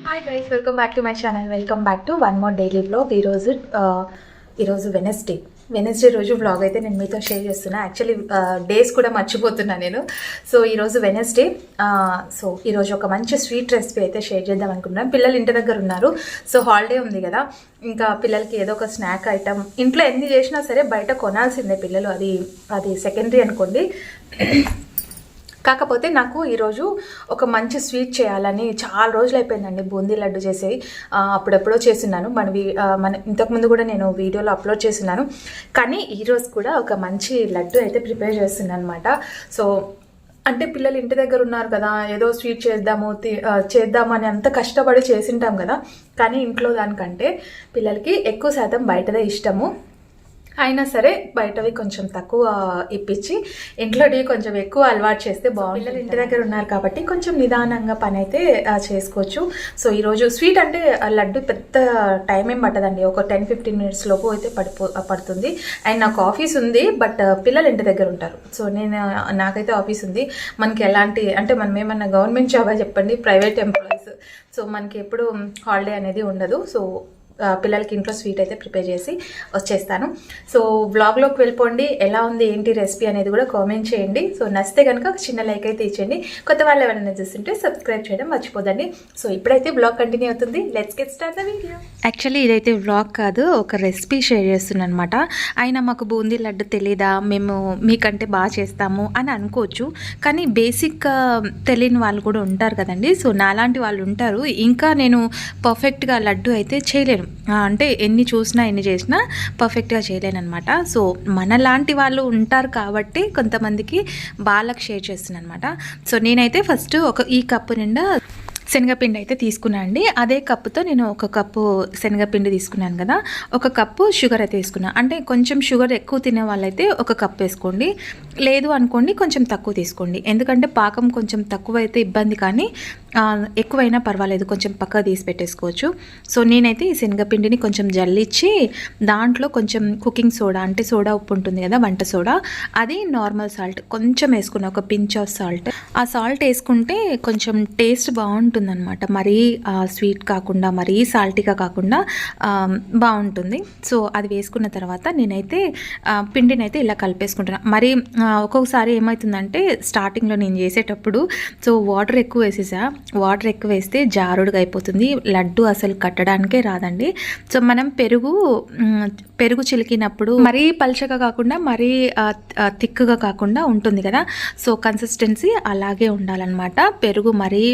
Hi guys, welcome back to my channel. Welcome back to one more daily vlog. ఈరోజు Wednesday రోజు vlog అయితే నేను మీతో share చేస్తున్నా. యాక్చువల్లీ డేస్ కూడా మర్చిపోతున్నా నేను. సో ఈరోజు వెనస్డే. సో ఈరోజు ఒక మంచి స్వీట్ రెసిపీ అయితే షేర్ చేద్దాం అనుకుంటున్నాను. పిల్లలు ఇంటి దగ్గర ఉన్నారు. సో హాలిడే ఉంది కదా, ఇంకా పిల్లలకి ఏదో ఒక స్నాక్ ఐటమ్ ఇంట్లో ఎన్ని చేసినా సరే బయట కొనాల్సిందే పిల్లలు. అది సెకండరీ అనుకోండి. కాకపోతే నాకు ఈరోజు ఒక మంచి స్వీట్ చేయాలని చాలా రోజులు అయిపోయిందండి. బూందీ లడ్డు చేసి అప్పుడెప్పుడో చేస్తున్నాను. మన ఇంతకుముందు కూడా నేను వీడియోలో అప్లోడ్ చేస్తున్నాను. కానీ ఈరోజు కూడా ఒక మంచి లడ్డు అయితే ప్రిపేర్ చేస్తున్నాను అనమాట. సో అంటే పిల్లలు ఇంటి దగ్గర ఉన్నారు కదా, ఏదో స్వీట్ చేద్దాము అని అంత కష్టపడి చేసింటాం కదా. కానీ ఇంట్లో దానికంటే పిల్లలకి ఎక్కువ శాతం బయటదే ఇష్టము. అయినా సరే బయటవి కొంచెం తక్కువ ఇప్పించి ఇంట్లోవి కొంచెం ఎక్కువ అలవాటు చేస్తే బాగుంటుంది. పిల్లలు ఇంటి దగ్గర ఉన్నారు కాబట్టి కొంచెం నిదానంగా పని అయితే చేసుకోవచ్చు. సో ఈరోజు స్వీట్ అంటే లడ్డు పెద్ద టైం ఏం పట్టదండి. ఒక 10-15 మినిట్స్ లోపు అయితే పడుతుంది. అండ్ నాకు ఆఫీస్ ఉంది, బట్ పిల్లలు ఇంటి దగ్గర ఉంటారు. సో నాకైతే ఆఫీస్ ఉంది. మనకి ఎలాంటి అంటే మనం ఏమన్నా గవర్నమెంట్ జాబా చెప్పండి, ప్రైవేట్ ఎంప్లాయీస్. సో మనకి ఎప్పుడు హాలిడే అనేది ఉండదు. సో పిల్లలకి ఇంట్లో స్వీట్ అయితే ప్రిపేర్ చేసి వచ్చేస్తాను. సో బ్లాగ్లోకి వెళ్ళిపోండి. ఎలా ఉంది ఏంటి రెసిపీ అనేది కూడా కామెంట్ చేయండి. సో నచ్చితే కనుక ఒక చిన్న లైక్ అయితే ఇచ్చేయండి. కొత్త వాళ్ళు ఎవరైనా చూస్తుంటే సబ్స్క్రైబ్ చేయడం మర్చిపోదండి. సో ఇప్పుడైతే బ్లాగ్ కంటిన్యూ అవుతుంది. Let's get start the video. Actually ఇదైతే బ్లాగ్ కాదు, ఒక రెసిపీ షేర్ చేస్తున్నాను అనమాట. అయినా మాకు బూందీ లడ్డు తెలీదా, మేము మీకంటే బాగా చేస్తాము అని అనుకోవచ్చు. కానీ బేసిక్ తెలియని వాళ్ళు కూడా ఉంటారు కదండి. సో నాలాంటి వాళ్ళు ఉంటారు. ఇంకా నేను పర్ఫెక్ట్గా లడ్డు అయితే చేయలేను. అంటే ఎన్ని చూసినా ఎన్ని చేసినా పర్ఫెక్ట్గా చేయలేను అనమాట. సో మనలాంటి వాళ్ళు ఉంటారు కాబట్టి కొంతమందికి వాళ్ళకి షేర్ చేస్తున్నాను అనమాట. సో నేనైతే ఫస్ట్ ఈ కప్పు నిండా శనగపిండి అయితే తీసుకున్నాను అండి. అదే కప్పుతో నేను ఒక కప్పు శనగపిండి తీసుకున్నాను కదా, ఒక కప్పు షుగర్ అయితే తీసుకున్నాను. అంటే కొంచెం షుగర్ ఎక్కువ తినే వాళ్ళైతే ఒక కప్ వేసుకోండి, లేదు అనుకోండి కొంచెం తక్కువ తీసుకోండి. ఎందుకంటే పాకం కొంచెం తక్కువ అయితే ఇబ్బంది, కానీ ఎక్కువైనా పర్వాలేదు, కొంచెం పక్కగా తీసి పెట్టేసుకోవచ్చు. సో నేనైతే ఈ శనగపిండిని కొంచెం జల్లిచ్చి దాంట్లో కొంచెం కుకింగ్ సోడా, అంటే సోడా ఉప్పు ఉంటుంది కదా, వంట సోడా, అది నార్మల్ సాల్ట్ కొంచెం వేసుకున్నా, ఒక పించ్ ఆఫ్ సాల్ట్. ఆ సాల్ట్ వేసుకుంటే కొంచెం టేస్ట్ బాగుంటుంది అనమాట. మరీ స్వీట్ కాకుండా మరీ సాల్టీగా కాకుండా బాగుంటుంది. సో అది వేసుకున్న తర్వాత నేనైతే పిండిని అయితే ఇలా కలిపేసుకుంటున్నాను. మరి ఒక్కొక్కసారి ఏమవుతుందంటే స్టార్టింగ్లో నేను చేసేటప్పుడు సో వాటర్ ఎక్కువ వేస్తే జారుడుగా అయిపోతుంది. లడ్డు అసలు కట్టడానికే రాదండి. సో మనం పెరుగు చిలికినప్పుడు మరీ పల్చగా కాకుండా మరీ థిక్గా కాకుండా ఉంటుంది కదా. సో కన్సిస్టెన్సీ అలాగే ఉండాలన్నమాట. పెరుగు మరీ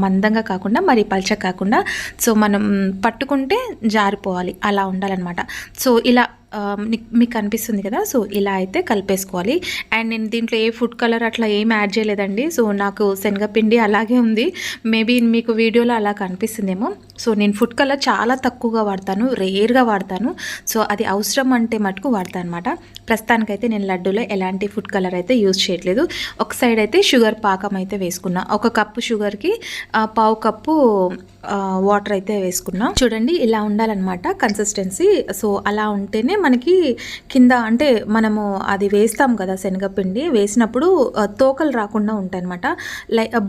మందంగా కాకుండా మరీ పల్చగా కాకుండా, సో మనం పట్టుకుంటే జారిపోవాలి, అలా ఉండాలన్నమాట. సో ఇలా మీకు అనిపిస్తుంది కదా. సో ఇలా అయితే కలిపేసుకోవాలి. అండ్ నేను దీంట్లో ఏ ఫుడ్ కలర్ అట్లా ఏం యాడ్ చేయలేదండి. సో నాకు శనగపిండి అలాగే ఉంది. మేబీ మీకు వీడియోలో అలా కనిపిస్తుందేమో. సో నేను ఫుడ్ కలర్ చాలా తక్కువగా వాడతాను, రేర్గా వాడతాను. సో అది అవసరం అంటే మటుకు వాడతాను అనమాట. ప్రస్తుతానికైతే నేను లడ్డూలో ఎలాంటి ఫుడ్ కలర్ అయితే యూజ్ చేయట్లేదు. ఒక సైడ్ అయితే షుగర్ పాకం అయితే వేసుకున్నా. ఒక కప్పు షుగర్కి పావు కప్పు వాటర్ అయితే వేసుకున్నా. చూడండి ఇలా ఉండాలన్నమాట కన్సిస్టెన్సీ. సో అలా ఉంటేనే మనకి కింద అంటే మనము అది వేస్తాం కదా శనగపిండి, వేసినప్పుడు తోకలు రాకుండా ఉంటాయి అనమాట,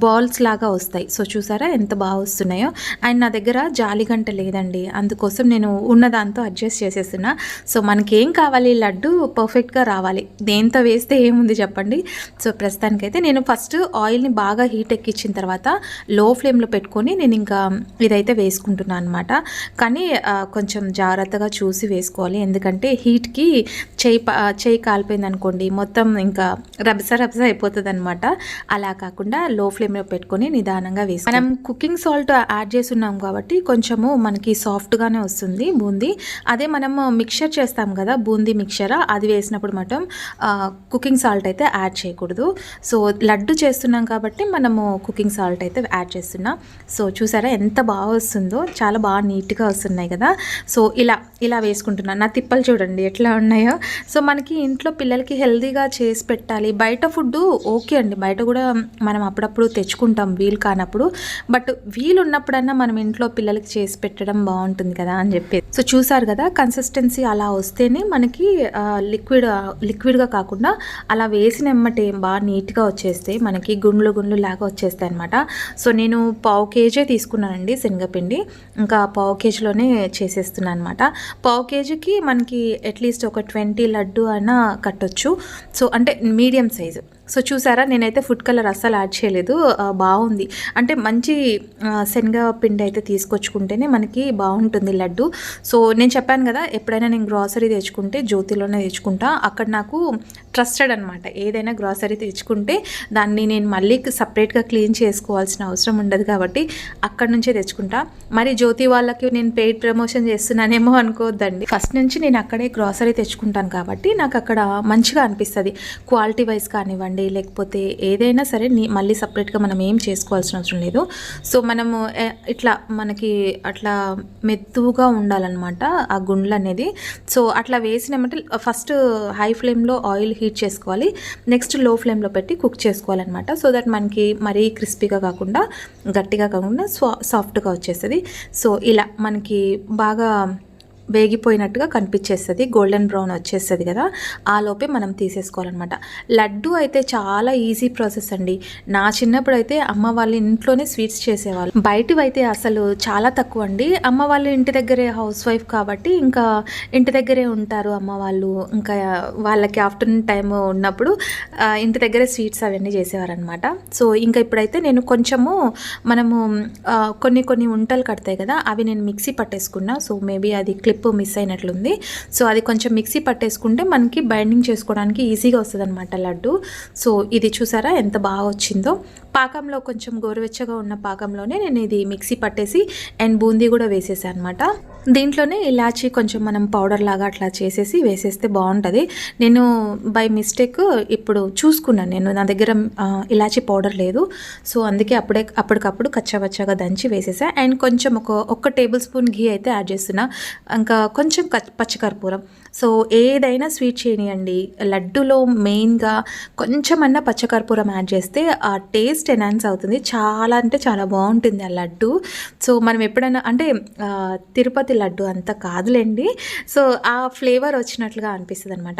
బాల్స్ లాగా వస్తాయి. సో చూసారా ఎంత బాగా వస్తున్నాయో. అండ్ నా దగ్గర జాలిగంట లేదండి, అందుకోసం నేను ఉన్నదాంతో అడ్జస్ట్ చేసేస్తున్నా. సో మనకేం కావాలి, లడ్డు పర్ఫెక్ట్గా రావాలి, దేంతో వేస్తే ఏముంది చెప్పండి. సో ప్రస్తుతానికైతే నేను ఫస్ట్ ఆయిల్ని బాగా హీట్ ఎక్కించిన తర్వాత లో ఫ్లేమ్లో పెట్టుకొని నేను ఇంకా ఇదైతే వేసుకుంటున్నాను అనమాట. కానీ కొంచెం జాగ్రత్తగా చూసి వేసుకోవాలి, ఎందుకంటే హీట్కి చేయి కాలిపోయింది అనుకోండి మొత్తం ఇంకా రబ్స అయిపోతుంది అనమాట. అలా కాకుండా లో ఫ్లేమ్లో పెట్టుకొని నిదానంగా వేసి, మనం కుకింగ్ సాల్ట్ యాడ్ చేస్తున్నాం కాబట్టి కొంచెము మనకి సాఫ్ట్గానే వస్తుంది బూందీ. అదే మనము మిక్చర్ చేస్తాం కదా, బూందీ మిక్చర్, అది వేసినప్పుడు మాత్రం కుకింగ్ సాల్ట్ అయితే యాడ్ చేయకూడదు. సో లడ్డు చేస్తున్నాం కాబట్టి మనము కుకింగ్ సాల్ట్ అయితే యాడ్ చేస్తున్నాం. సో చూసారా ఎంత బాగా వస్తుందో, చాలా బాగా నీట్గా వస్తున్నాయి కదా. సో ఇలా వేసుకుంటున్నాను. నా తిప్పలు చూడండి ఎట్లా ఉన్నాయో. సో మనకి ఇంట్లో పిల్లలకి హెల్తీగా చేసి పెట్టాలి. బయట ఫుడ్ ఓకే అండి, బయట కూడా మనం అప్పుడప్పుడు తెచ్చుకుంటాం వీలు కానప్పుడు, బట్ వీలు ఉన్నప్పుడన్నా మనం ఇంట్లో పిల్లలకి చేసి పెట్టడం బాగుంటుంది కదా అని చెప్పి. సో చూసారు కదా కన్సిస్టెన్సీ అలా వస్తేనే మనకి లిక్విడ్గా కాకుండా అలా వేసిన ఎమ్మటే బాగా నీట్గా వచ్చేస్తే మనకి గుండ్లు లాగా వచ్చేస్తాయి అనమాట. సో నేను 1/2 kg తీసుకున్నానండి అయిపోయాయండి శనగపిండి. ఇంకా పావు కేజీలోనే చేసేస్తున్నాను అనమాట. పావు కేజీకి మనకి అట్లీస్ట్ ఒక 20 లడ్డు అయినా కట్టొచ్చు. సో అంటే మీడియం సైజు. సో చూసారా, నేనైతే ఫుడ్ కలర్ అస్సలు యాడ్ చేయలేదు. బాగుంది. అంటే మంచి శనగపిండి అయితే తీసుకొచ్చుకుంటేనే మనకి బాగుంటుంది లడ్డు. సో నేను చెప్పాను కదా, ఎప్పుడైనా నేను గ్రాసరీ తెచ్చుకుంటే జ్యోతిలోనే తెచ్చుకుంటా. అక్కడ నాకు ట్రస్టెడ్ అనమాట. ఏదైనా గ్రాసరీ తెచ్చుకుంటే దాన్ని నేను మళ్ళీ సపరేట్గా క్లీన్ చేసుకోవాల్సిన అవసరం ఉండదు కాబట్టి అక్కడ నుంచే తెచ్చుకుంటా. మరి జ్యోతి వాళ్ళకి నేను పెయిడ్ ప్రమోషన్ చేస్తున్నానేమో అనుకోవద్దండి. ఫస్ట్ నుంచి నేను అక్కడే గ్రాసరీ తెచ్చుకుంటాను కాబట్టి నాకు అక్కడ మంచిగా అనిపిస్తుంది. క్వాలిటీ వైజ్ కానివ్వండి, లేకపోతే ఏదైనా సరే మళ్ళీ సపరేట్గా మనం ఏం చేసుకోవాల్సిన అవసరం లేదు. సో మనము ఇట్లా మనకి అట్లా మెత్తుగా ఉండాలన్నమాట ఆ గుండ్లు అనేది. సో అట్లా వేసినామంటే ఫస్ట్ హై ఫ్లేమ్లో ఆయిల్ హీట్ చేసుకోవాలి, నెక్స్ట్ లో ఫ్లేమ్లో పెట్టి కుక్ చేసుకోవాలన్నమాట. సో దట్ మనకి మరీ క్రిస్పీగా కాకుండా గట్టిగా కాకుండా సాఫ్ట్గా వచ్చేస్తుంది. సో ఇలా మనకి బాగా వేగిపోయినట్టుగా కనిపించేస్తుంది, గోల్డెన్ బ్రౌన్ వచ్చేస్తుంది కదా, ఆ లోపే మనం తీసేసుకోవాలన్నమాట. లడ్డు అయితే చాలా ఈజీ ప్రాసెస్ అండి. నా చిన్నప్పుడు అయితే అమ్మ వాళ్ళ ఇంట్లోనే స్వీట్స్ చేసేవాళ్ళు. బయటవి అయితే అసలు చాలా తక్కువ అండి. అమ్మ వాళ్ళు ఇంటి దగ్గరే హౌస్ వైఫ్ కాబట్టి ఇంకా ఇంటి దగ్గరే ఉంటారు అమ్మ వాళ్ళు. ఇంకా వాళ్ళకి ఆఫ్టర్నూన్ టైం ఉన్నప్పుడు ఇంటి దగ్గరే స్వీట్స్ అవన్నీ చేసేవారనమాట. సో ఇంకా ఇప్పుడైతే నేను కొంచెము మనము కొన్ని వంటలు కడతాయి కదా, అవి నేను మిక్సీ పట్టేసుకున్నా. సో మేబీ అది మిస్ అయినట్లుంది. సో అది కొంచెం మిక్సీ పట్టేసుకుంటే మనకి బైండింగ్ చేసుకోవడానికి ఈజీగా వస్తుంది అనమాట లడ్డు. సో ఇది చూసారా ఎంత బాగా వచ్చిందో. పాకంలో కొంచెం గోరువెచ్చగా ఉన్న పాకంలోనే నేను ఇది మిక్సీ పట్టేసి అండ్ బూందీ కూడా వేసేసాను అనమాట. దీంట్లోనే ఇలాచీ కొంచెం మనం పౌడర్ లాగా అట్లా చేసేసి వేసేస్తే బాగుంటుంది. నేను బై మిస్టేక్ ఇప్పుడు చూసుకున్నాను, నేను నా దగ్గర ఇలాచీ పౌడర్ లేదు. సో అందుకే అప్పటికప్పుడు కచ్చాపచ్చాగా దంచి వేసేసా. అండ్ కొంచెం ఒక టేబుల్ స్పూన్ ఘీ అయితే యాడ్ చేస్తున్నా, ఇంకా కొంచెం పచ్చికర్పూరం. సో ఏదైనా స్వీట్ చేయనియండి, లడ్డులో మెయిన్గా కొంచెమన్నా పచ్చకర్పూరం యాడ్ చేస్తే ఆ టేస్ట్ ఎన్హాన్స్ అవుతుంది. చాలా అంటే చాలా బాగుంటుంది ఆ లడ్డు. సో మనం ఎప్పుడైనా అంటే తిరుపతి లడ్డు అంత కాదులేండి, సో ఆ ఫ్లేవర్ వచ్చినట్లుగా అనిపిస్తుంది అనమాట.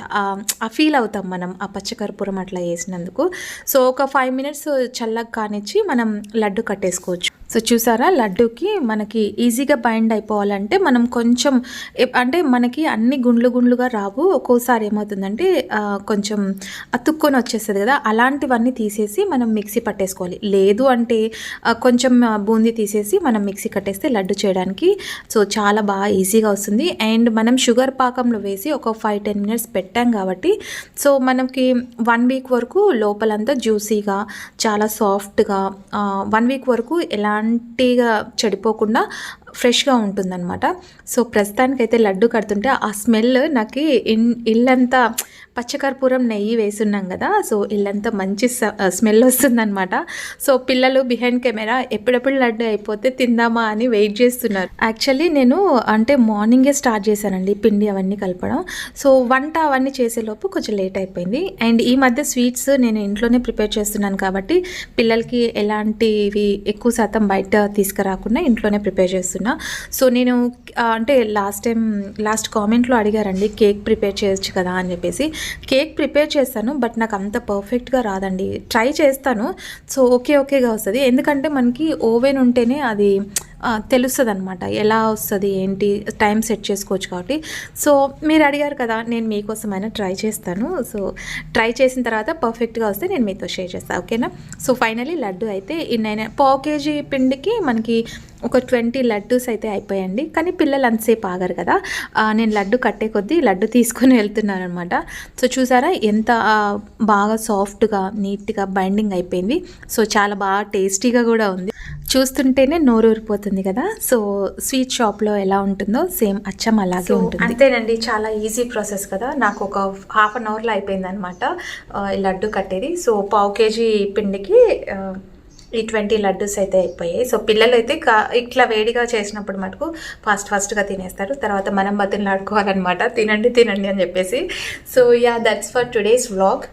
ఆ ఫీల్ అవుతాం మనం ఆ పచ్చకర్పూరం అట్లా వేసినందుకు. సో ఒక 5 మినిట్స్ చల్లగా కానిచ్చి మనం లడ్డు కట్టేసుకోవచ్చు. సో చూసారా, లడ్డూకి మనకి ఈజీగా బైండ్ అయిపోవాలంటే మనం కొంచెం అంటే మనకి అన్ని గుండ్లుగా రావు. ఒక్కోసారి ఏమవుతుందంటే కొంచెం అతుక్కొని వచ్చేస్తుంది కదా, అలాంటివన్నీ తీసేసి మనం మిక్సీ పట్టేసుకోవాలి. లేదు అంటే కొంచెం బూందీ తీసేసి మనం మిక్సీ కట్టేస్తే లడ్డు చేయడానికి సో చాలా బాగా ఈజీగా వస్తుంది. అండ్ మనం షుగర్ పాకంలో వేసి ఒక 5-10 మినిట్స్ పెట్టాం కాబట్టి సో మనకి 1 వీక్ వరకు లోపలంతా జ్యూసీగా చాలా సాఫ్ట్గా 1 వీక్ వరకు ఎలాంటిగా చెడిపోకుండా ఫ్రెష్గా ఉంటుందన్నమాట. సో ప్రస్తుతానికైతే లడ్డు కడుతుంటే ఆ స్మెల్ నాకు ఇల్లంతా పచ్చకర్పూరం నెయ్యి వేసున్నాం కదా, సో ఇల్లంతా మంచి స్మెల్ వస్తుందన్నమాట. సో పిల్లలు బిహైండ్ కెమెరా ఎప్పుడెప్పుడు లడ్డు అయిపోతే తిందామా అని వెయిట్ చేస్తున్నారు. యాక్చువల్లీ నేను అంటే మార్నింగే స్టార్ట్ చేశానండి పిండి అవన్నీ కలపడం. సో వంట అవన్నీ చేసేలోపు కొంచెం లేట్ అయిపోయింది. అండ్ ఈ మధ్య స్వీట్స్ నేను ఇంట్లోనే ప్రిపేర్ చేస్తున్నాను కాబట్టి పిల్లలకి ఎలాంటివి ఎక్కువ శాతం బయట తీసుకురాకుండా ఇంట్లోనే ప్రిపేర్ చేస్తున్నాను. సో నేను అంటే లాస్ట్ కామెంట్లో అడిగారండి కేక్ ప్రిపేర్ చేయొచ్చు కదా అని చెప్పేసి. కేక్ ప్రిపేర్ చేస్తాను, బట్ నాకు అంత పర్ఫెక్ట్గా రాదండి. ట్రై చేస్తాను, సో ఓకేగా వస్తుంది. ఎందుకంటే మనకి ఓవెన్ ఉంటేనే అది తెలుస్తుంది అనమాట, ఎలా వస్తుంది ఏంటి టైం సెట్ చేసుకోవచ్చు కాబట్టి. సో మీరు అడిగారు కదా, నేను మీకోసమైనా ట్రై చేస్తాను. సో ట్రై చేసిన తర్వాత పర్ఫెక్ట్గా వస్తే నేను మీతో షేర్ చేస్తాను, ఓకేనా. సో ఫైనలీ లడ్డు అయితే పావు కేజీ పిండికి మనకి ఒక 20 లడ్డూస్ అయితే అయిపోయాయండి. కానీ పిల్లలు అంతసేపు ఆగారు కదా, నేను లడ్డు కట్టే కొద్దీ లడ్డు తీసుకొని వెళ్తున్నాను అనమాట. సో చూసారా ఎంత బాగా సాఫ్ట్గా నీట్గా బైండింగ్ అయిపోయింది. సో చాలా బాగా టేస్టీగా కూడా ఉంది, చూస్తుంటేనే నోరు ఊరిపోతుంది కదా. సో స్వీట్ షాప్లో ఎలా ఉంటుందో సేమ్ అచ్చం అలాగే ఉంటుంది. అంతేనండి, చాలా ఈజీ ప్రాసెస్ కదా. నాకు ఒక ½ అన్ అవర్లో అయిపోయింది అనమాట లడ్డు కట్టేది. సో పావు కేజీ పిండికి ఈ 20 లడ్డూస్ అయితే అయిపోయాయి. సో పిల్లలు అయితే ఇట్లా వేడిగా చేసినప్పుడు మటుకు ఫాస్ట్గా తినేస్తారు. తర్వాత మనం బతిలాడుకోవాలన్నమాట, తినండి అని చెప్పేసి. So yeah, that's for today's vlog.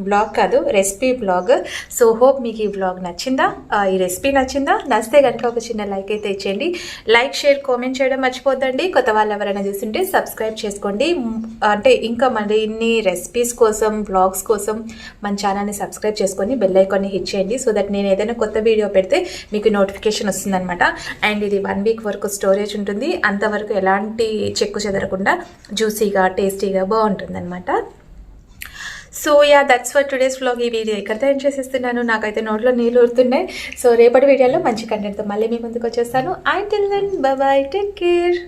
Blog కాదు, రెసిపీ బ్లాగ్. సో హోప్ మీకు ఈ బ్లాగ్ నచ్చిందా, ఈ రెసిపీ నచ్చిందా? నచ్చితే కనుక ఒక చిన్న లైక్ అయితే ఇచ్చేయండి. లైక్, షేర్, కామెంట్ చేయడం మర్చిపోద్దండి. కొత్త వాళ్ళు ఎవరైనా చూస్తుంటే సబ్స్క్రైబ్ చేసుకోండి. అంటే ఇంకా మరి ఇన్ని రెసిపీస్ కోసం, బ్లాగ్స్ కోసం మన ఛానల్ని సబ్స్క్రైబ్ చేసుకొని బెల్ ఐకాన్ని హిట్ చేయండి. సో దట్ నేను ఏదైనా కొత్త వీడియో పెడితే మీకు నోటిఫికేషన్ వస్తుందన్నమాట. అండ్ ఇది 1 వీక్ వరకు స్టోరేజ్ ఉంటుంది. అంతవరకు ఎలాంటి చెక్కు చెదరకుండా జ్యూసీగా, టేస్టీగా బాగుంటుంది అనమాట. So yeah, that's for today's vlog. ఈ వీడియో ఇక్కడితో ఏం చేసేస్తున్నాను, నాకైతే నోట్లో నీళ్ళు ఊరుతున్నాయి. సో రేపటి వీడియోలో మంచి కంటెంట్తో మళ్ళీ మీ ముందుకు వచ్చేస్తాను. Until then, bye bye, take care.